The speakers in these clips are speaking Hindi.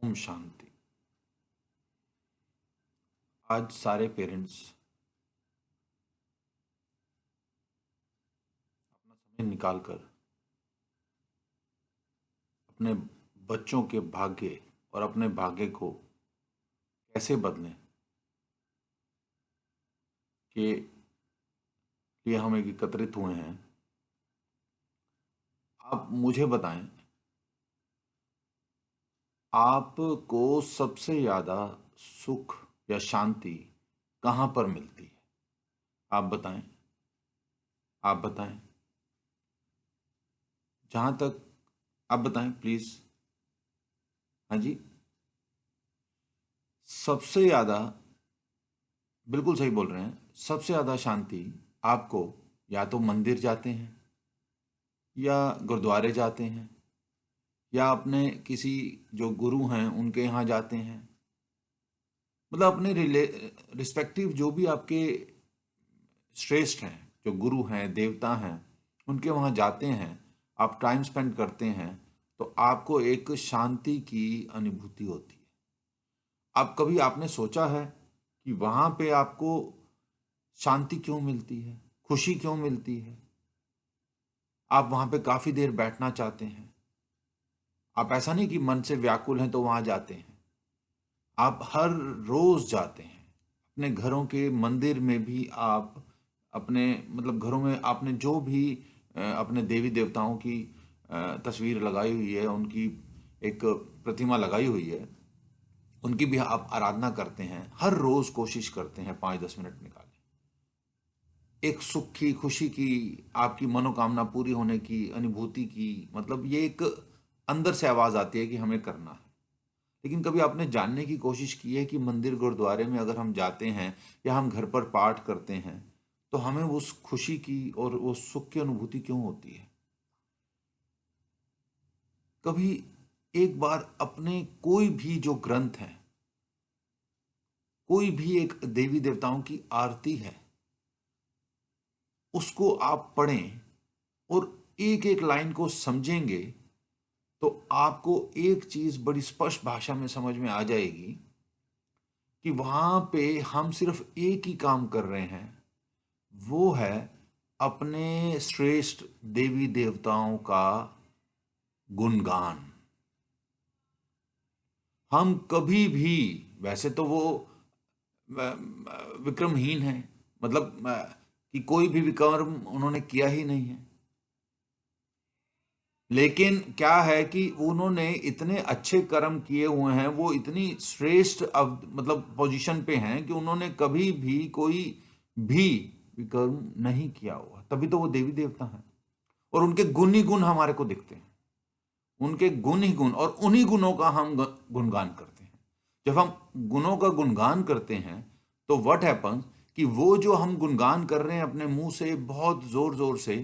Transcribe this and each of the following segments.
ओम शांति। आज सारे पेरेंट्स अपना समय निकालकर अपने बच्चों के भाग्य और अपने भाग्य को कैसे बदलें के लिए हम एकत्रित हुए हैं। आप मुझे बताएं, आपको सबसे ज़्यादा सुख या शांति कहाँ पर मिलती है? आप बताएं, आप बताएं, जहाँ तक आप बताएं प्लीज़। हाँ जी, सबसे ज़्यादा, बिल्कुल सही बोल रहे हैं। सबसे ज़्यादा शांति आपको या तो मंदिर जाते हैं या गुरुद्वारे जाते हैं या अपने किसी जो गुरु हैं उनके यहाँ जाते हैं, मतलब अपने रिस्पेक्टिव जो भी आपके श्रेष्ठ हैं, जो गुरु हैं, देवता हैं, उनके वहाँ जाते हैं, आप टाइम स्पेंड करते हैं, तो आपको एक शांति की अनुभूति होती है। अब कभी आपने सोचा है कि वहाँ पे आपको शांति क्यों मिलती है, खुशी क्यों मिलती है? आप वहाँ पे काफ़ी देर बैठना चाहते हैं। आप ऐसा नहीं कि मन से व्याकुल हैं तो वहाँ जाते हैं, आप हर रोज जाते हैं। अपने घरों के मंदिर में भी आप अपने, मतलब घरों में आपने जो भी अपने देवी देवताओं की तस्वीर लगाई हुई है, उनकी एक प्रतिमा लगाई हुई है, उनकी भी आप आराधना करते हैं। हर रोज कोशिश करते हैं 5-10 मिनट निकालें, एक सुख की, खुशी की, आपकी मनोकामना पूरी होने की अनुभूति की, मतलब ये एक अंदर से आवाज आती है कि हमें करना है। लेकिन कभी आपने जानने की कोशिश की है कि मंदिर गुरुद्वारे में अगर हम जाते हैं या हम घर पर पाठ करते हैं तो हमें उस खुशी की और उस सुख की अनुभूति क्यों होती है? कभी एक बार अपने कोई भी जो ग्रंथ है, कोई भी एक देवी देवताओं की आरती है, उसको आप पढ़ें और एक एक लाइन को समझेंगे तो आपको एक चीज बड़ी स्पष्ट भाषा में समझ में आ जाएगी कि वहां पे हम सिर्फ एक ही काम कर रहे हैं, वो है अपने श्रेष्ठ देवी देवताओं का गुणगान। हम कभी भी, वैसे तो वो विक्रमहीन है, मतलब कि कोई भी विक्रम उन्होंने किया ही नहीं है, लेकिन क्या है कि उन्होंने इतने अच्छे कर्म किए हुए हैं, वो इतनी श्रेष्ठ अब मतलब पोजीशन पे हैं कि उन्होंने कभी भी कोई भी विकर्म नहीं किया हुआ, तभी तो वो देवी देवता हैं। और उनके गुण ही गुण हमारे को दिखते हैं, उनके गुण ही गुण, और उन्हीं गुणों का हम गुणगान करते हैं। जब हम गुणों का गुणगान करते हैं तो व्हाट हैपन्स कि वो जो हम गुणगान कर रहे हैं अपने मुंह से बहुत जोर जोर से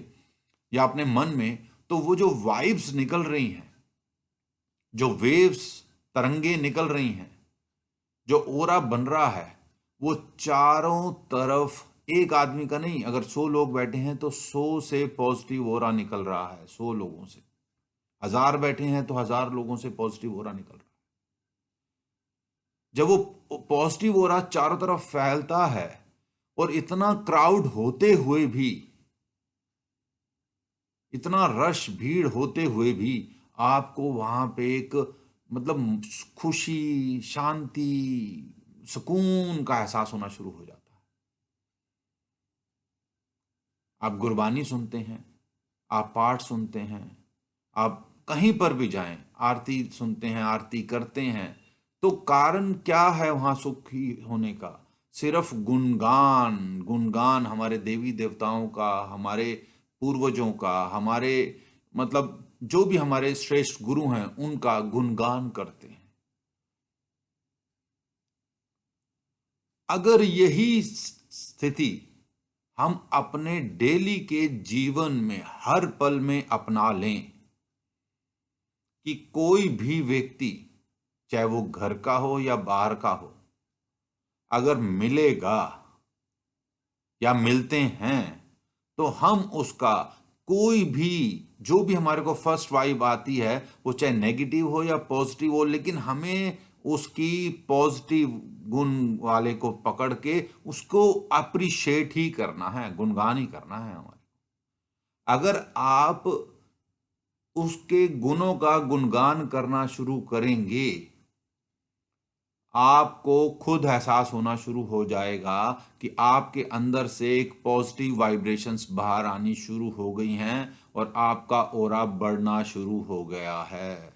या अपने मन में, तो वो जो वाइब्स निकल रही हैं, जो वेव्स, तरंगे निकल रही हैं, जो ओरा बन रहा है, वो चारों तरफ, एक आदमी का नहीं, अगर 100 लोग बैठे हैं तो 100 से पॉजिटिव ओरा निकल रहा है, 100 लोगों से। 1000 बैठे हैं तो 1000 लोगों से पॉजिटिव ओरा निकल रहा है। जब वो पॉजिटिव ओरा चारों तरफ फैलता है और इतना क्राउड होते हुए भी, इतना रश भीड़ होते हुए भी आपको वहां पे एक, मतलब खुशी, शांति, सुकून का एहसास होना शुरू हो जाता है। आप गुरबानी सुनते हैं, आप पाठ सुनते हैं, आप कहीं पर भी जाएं, आरती सुनते हैं, आरती करते हैं, तो कारण क्या है वहां सुखी होने का? सिर्फ गुणगान, गुणगान हमारे देवी देवताओं का, हमारे पूर्वजों का, हमारे, मतलब जो भी हमारे श्रेष्ठ गुरु हैं उनका गुणगान करते हैं। अगर यही स्थिति हम अपने डेली के जीवन में हर पल में अपना लें कि कोई भी व्यक्ति, चाहे वो घर का हो या बाहर का हो, अगर मिलेगा या मिलते हैं तो हम उसका कोई भी जो भी हमारे को फर्स्ट वाइब आती है, वो चाहे नेगेटिव हो या पॉजिटिव हो, लेकिन हमें उसकी पॉजिटिव गुण वाले को पकड़ के उसको अप्रिशिएट ही करना है, गुणगान ही करना है हमारे। अगर आप उसके गुणों का गुणगान करना शुरू करेंगे, आपको खुद एहसास होना शुरू हो जाएगा कि आपके अंदर से एक पॉजिटिव वाइब्रेशंस बाहर आनी शुरू हो गई हैं और आपका ऑरा बढ़ना शुरू हो गया है।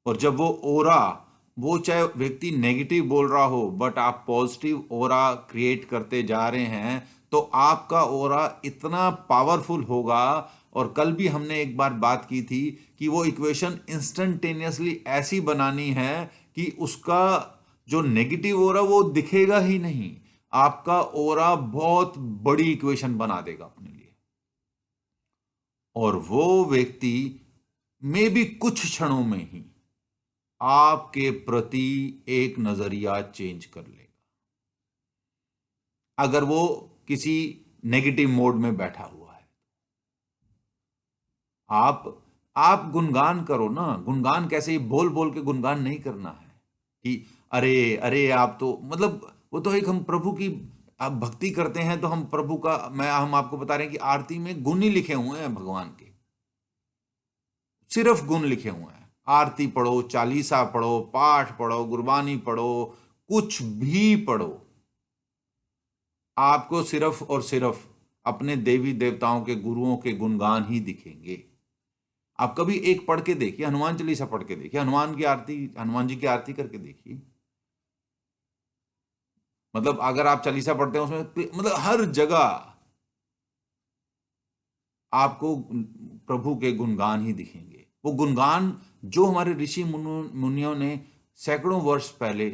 और जब वो ऑरा, वो चाहे व्यक्ति नेगेटिव बोल रहा हो, बट आप पॉजिटिव ऑरा क्रिएट करते जा रहे हैं, तो आपका ऑरा इतना पावरफुल होगा। और कल भी हमने एक बार बात की थी कि वो इक्वेशन इंस्टेंटेनियसली ऐसी बनानी है कि उसका जो नेगेटिव ऑरा वो दिखेगा ही नहीं, आपका ऑरा बहुत बड़ी इक्वेशन बना देगा अपने लिए। और वो व्यक्ति में भी कुछ क्षणों में ही आपके प्रति एक नजरिया चेंज कर लेगा, अगर वो किसी नेगेटिव मोड में बैठा हुआ है। आप गुणगान करो ना। गुणगान कैसे, बोल बोल के गुणगान नहीं करना है कि अरे अरे आप तो, मतलब वो तो एक, हम प्रभु की आप भक्ति करते हैं तो हम प्रभु का, हम आपको बता रहे हैं कि आरती में गुण ही लिखे हुए हैं भगवान के, सिर्फ गुण लिखे हुए हैं। आरती पढ़ो, चालीसा पढ़ो, पाठ पढ़ो, गुरबानी पढ़ो, कुछ भी पढ़ो, आपको सिर्फ और सिर्फ अपने देवी देवताओं के गुरुओं के गुणगान ही दिखेंगे। आप कभी एक पढ़ के देखिए, हनुमान चालीसा पढ़ के देखिए, हनुमान की आरती, हनुमान जी की आरती करके देखिए। मतलब अगर आप चालीसा पढ़ते हैं उसमें मतलब हर जगह आपको प्रभु के गुणगान ही दिखेंगे। वो गुणगान जो हमारे ऋषि मुनियों ने सैकड़ों वर्ष पहले,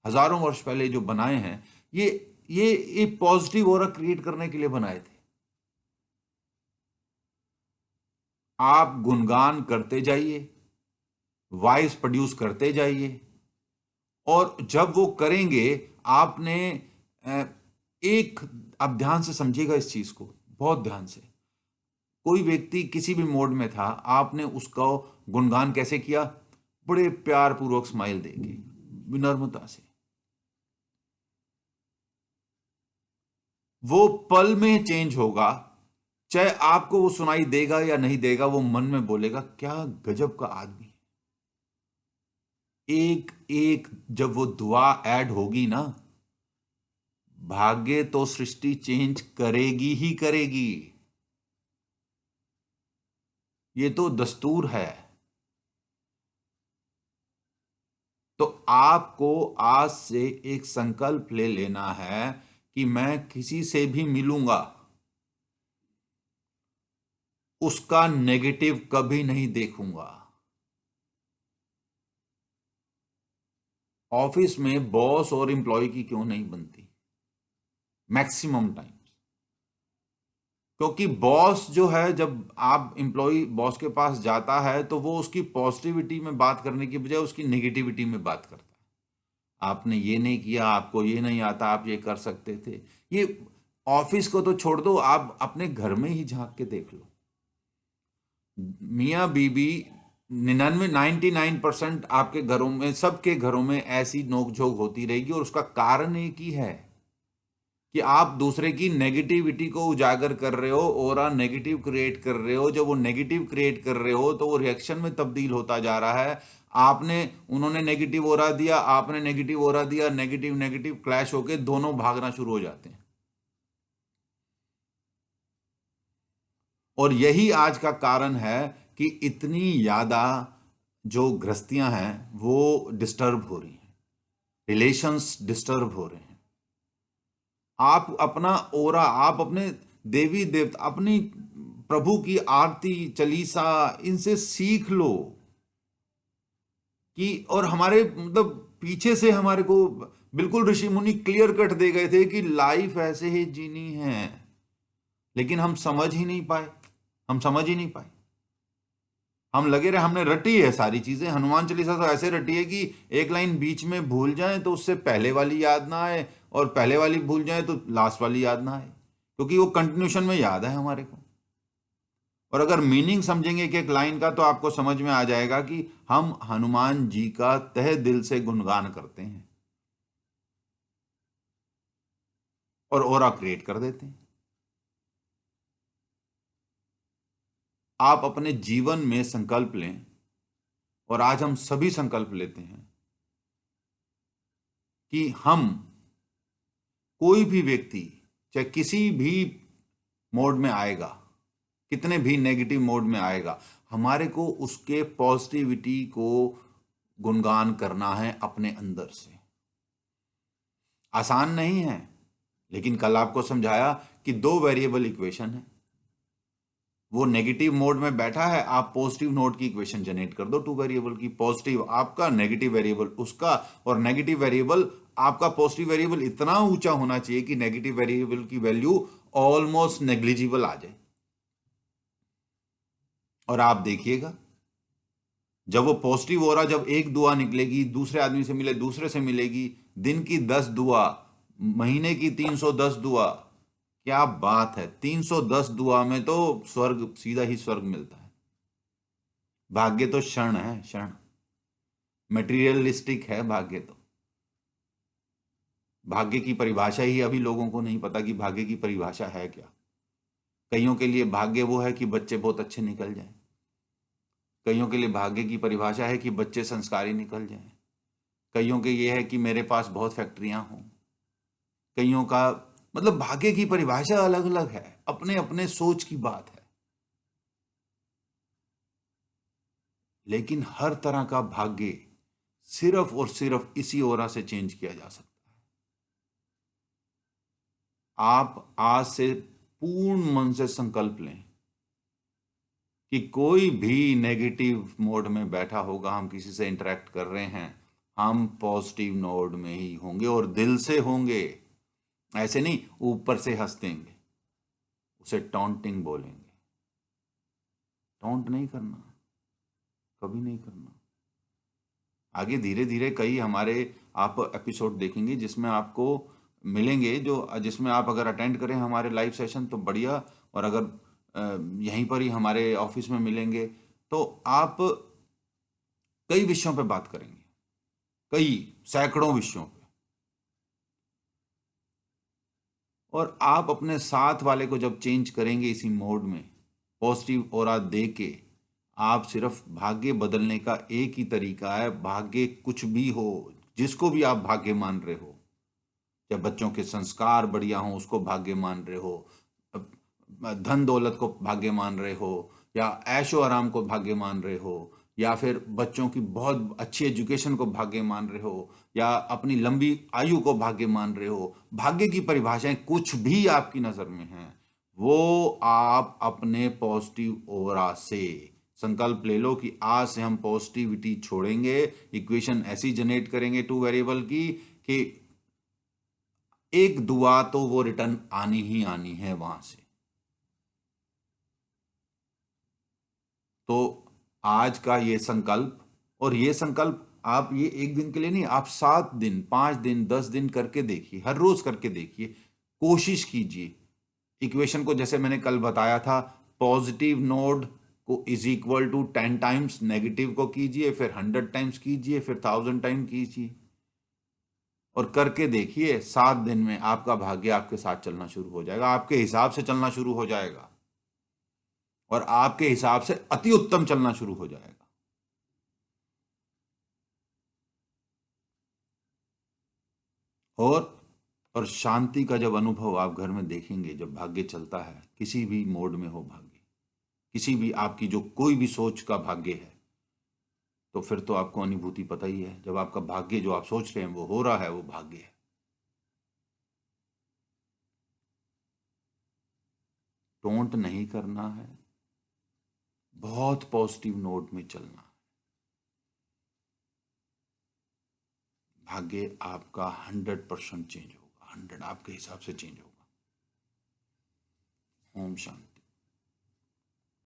हजारों वर्ष पहले जो बनाए हैं, ये पॉजिटिव ऑरा क्रिएट करने के लिए बनाए थे। आप गुणगान करते जाइए, वॉइस प्रोड्यूस करते जाइए, और जब वो करेंगे, आपने एक, आप ध्यान से समझिएगा इस चीज को, बहुत ध्यान से। कोई व्यक्ति किसी भी मोड में था, आपने उसका गुणगान कैसे किया? बड़े प्यार पूर्वक स्माइल देके, विनम्रता से। वो पल में चेंज होगा, चाहे आपको वो सुनाई देगा या नहीं देगा, वो मन में बोलेगा क्या गजब का आदमी। एक एक जब वो दुआ ऐड होगी ना, भाग्य तो सृष्टि चेंज करेगी ही करेगी। ये तो दस्तूर है। तो आपको आज से एक संकल्प ले लेना है कि मैं किसी से भी मिलूंगा, उसका नेगेटिव कभी नहीं देखूंगा। ऑफिस में बॉस और एम्प्लॉय की क्यों नहीं बनती मैक्सिमम टाइम? क्योंकि बॉस जो है, जब आप एम्प्लॉय बॉस के पास जाता है तो वो उसकी पॉजिटिविटी में बात करने की बजाय उसकी नेगेटिविटी में बात करता है। आपने ये नहीं किया, आपको ये नहीं आता, आप ये कर सकते थे। ये ऑफिस को तो छोड़ दो, आप अपने घर में ही झांक के देख लो। मियाँ बीबी 99% आपके घरों में, सबके घरों में ऐसी नोकझोंक होती रहेगी, और उसका कारण एक ही है कि आप दूसरे की नेगेटिविटी को उजागर कर रहे हो, और नेगेटिव क्रिएट कर रहे हो। जब वो नेगेटिव क्रिएट कर रहे हो तो वो रिएक्शन में तब्दील होता जा रहा है। उन्होंने नेगेटिव ओरा दिया, आपने नेगेटिव ओरा दिया, नेगेटिव नेगेटिव क्लैश होके दोनों भागना शुरू हो जाते हैं। और यही आज का कारण है कि इतनी ज्यादा जो गृहस्थियां हैं वो डिस्टर्ब हो रही हैं, रिलेशंस डिस्टर्ब हो रहे हैं। आप अपना ओरा, आप अपने देवी देवता, अपनी प्रभु की आरती, चालीसा, इनसे सीख लो कि, और हमारे मतलब पीछे से हमारे को बिल्कुल ऋषि मुनि क्लियर कट दे गए थे कि लाइफ ऐसे ही जीनी है, लेकिन हम समझ ही नहीं पाए। हम समझ ही नहीं पाए, हम लगे रहे, हमने रटी है सारी चीजें। हनुमान चालीसा तो ऐसे रटी है कि एक लाइन बीच में भूल जाए तो उससे पहले वाली याद ना आए, और पहले वाली भूल जाए तो लास्ट वाली याद ना आए, क्योंकि वो कंटिन्यूशन में याद है हमारे को। और अगर मीनिंग समझेंगे एक एक लाइन का तो आपको समझ में आ जाएगा कि हम हनुमान जी का तहे दिल से गुणगान करते हैं और ऑरा क्रिएट कर देते हैं। आप अपने जीवन में संकल्प लें, और आज हम सभी संकल्प लेते हैं कि हम, कोई भी व्यक्ति चाहे किसी भी मोड में आएगा, कितने भी नेगेटिव मोड में आएगा, हमारे को उसके पॉजिटिविटी को गुणगान करना है अपने अंदर से। आसान नहीं है, लेकिन कल आपको समझाया कि 2 वेरिएबल इक्वेशन है, वो नेगेटिव मोड में बैठा है, आप पॉजिटिव नोड की इक्वेशन जनरेट कर दो 2 वेरिएबल की, पॉजिटिव आपका, नेगेटिव वेरिएबल उसका, और नेगेटिव वेरिएबल आपका पॉजिटिव वेरिएबल इतना ऊंचा होना चाहिए कि नेगेटिव वेरिएबल की वैल्यू ऑलमोस्ट नेग्लिजिबल आ जाए। और आप देखिएगा जब वो पॉजिटिव हो रहा, जब एक दुआ निकलेगी, दूसरे आदमी से मिले, दूसरे से मिलेगी, दिन की 10 दुआ, महीने की 310 दुआ, क्या बात है, 310 दुआ में तो स्वर्ग, सीधा ही स्वर्ग मिलता है। भाग्य तो क्षण है, क्षण, मटेरियलिस्टिक है भाग्य तो। भाग्य की परिभाषा ही अभी लोगों को नहीं पता कि भाग्य की परिभाषा है क्या। कईयों के लिए भाग्य वो है कि बच्चे बहुत अच्छे निकल जाएं, कईयों के लिए भाग्य की परिभाषा है कि बच्चे संस्कारी निकल जाएं, कईयों के ये है कि मेरे पास बहुत फैक्ट्रियां हों, कईयों का मतलब भाग्य की परिभाषा अलग अलग है, अपने अपने सोच की बात है। लेकिन हर तरह का भाग्य सिर्फ और सिर्फ इसी ओरा से चेंज किया जा सकता है। आप आज से पूर्ण मन से संकल्प लें कि कोई भी नेगेटिव मोड में बैठा होगा, हम किसी से इंटरेक्ट कर रहे हैं, हम पॉजिटिव नोड में ही होंगे और दिल से होंगे। ऐसे नहीं ऊपर से हंस देंगे, उसे टॉन्टिंग बोलेंगे। टॉन्ट नहीं करना, कभी नहीं करना। आगे धीरे धीरे कई हमारे आप एपिसोड देखेंगे जिसमें आपको मिलेंगे, जो जिसमें आप अगर अटेंड करें हमारे लाइव सेशन तो बढ़िया, और अगर यहीं पर ही हमारे ऑफिस में मिलेंगे तो आप कई विषयों पे बात करेंगे, कई सैकड़ों विषयों पे। और आप अपने साथ वाले को जब चेंज करेंगे इसी मोड में, पॉजिटिव ऑरा दे के, आप सिर्फ भाग्य बदलने का एक ही तरीका है, भाग्य कुछ भी हो, जिसको भी आप भाग्य मान रहे हो, या बच्चों के संस्कार बढ़िया हो उसको भाग्य मान रहे हो, धन दौलत को भाग्य मान रहे हो, या ऐशो आराम को भाग्य मान रहे हो, या फिर बच्चों की बहुत अच्छी एजुकेशन को भाग्य मान रहे हो, या अपनी लंबी आयु को भाग्य मान रहे हो, भाग्य की परिभाषाएं कुछ भी आपकी नजर में हैं, वो आप अपने पॉजिटिव ओरा से संकल्प ले लो कि आज से हम पॉजिटिविटी छोड़ेंगे, इक्वेशन ऐसी जनरेट करेंगे 2 वेरिएबल की कि एक दुआ तो वो रिटर्न आनी ही आनी है वहां से। तो आज का ये संकल्प, और ये संकल्प आप ये एक दिन के लिए नहीं, आप 7 दिन, 5 दिन, 10 दिन करके देखिए, हर रोज करके देखिए, कोशिश कीजिए। इक्वेशन को जैसे मैंने कल बताया था, पॉजिटिव नोड को is equal to 10 times negative को कीजिए, फिर 100 टाइम्स कीजिए, फिर 1000 टाइम कीजिए, और करके देखिए 7 दिन में आपका भाग्य आपके साथ चलना शुरू हो जाएगा, आपके हिसाब से चलना शुरू हो जाएगा, और आपके हिसाब से अति उत्तम चलना शुरू हो जाएगा। और और शांति का जब अनुभव आप घर में देखेंगे, जब भाग्य चलता है, किसी भी मोड में हो भाग्य, किसी भी आपकी जो कोई भी सोच का भाग्य है, तो फिर तो आपको अनुभूति पता ही है, जब आपका भाग्य जो आप सोच रहे हैं वो हो रहा है, वो भाग्य है। टोंट नहीं करना है, बहुत पॉजिटिव नोट में चलना है। भाग्य आपका 100% चेंज होगा, 100 आपके हिसाब से चेंज होगा। ओम शांति।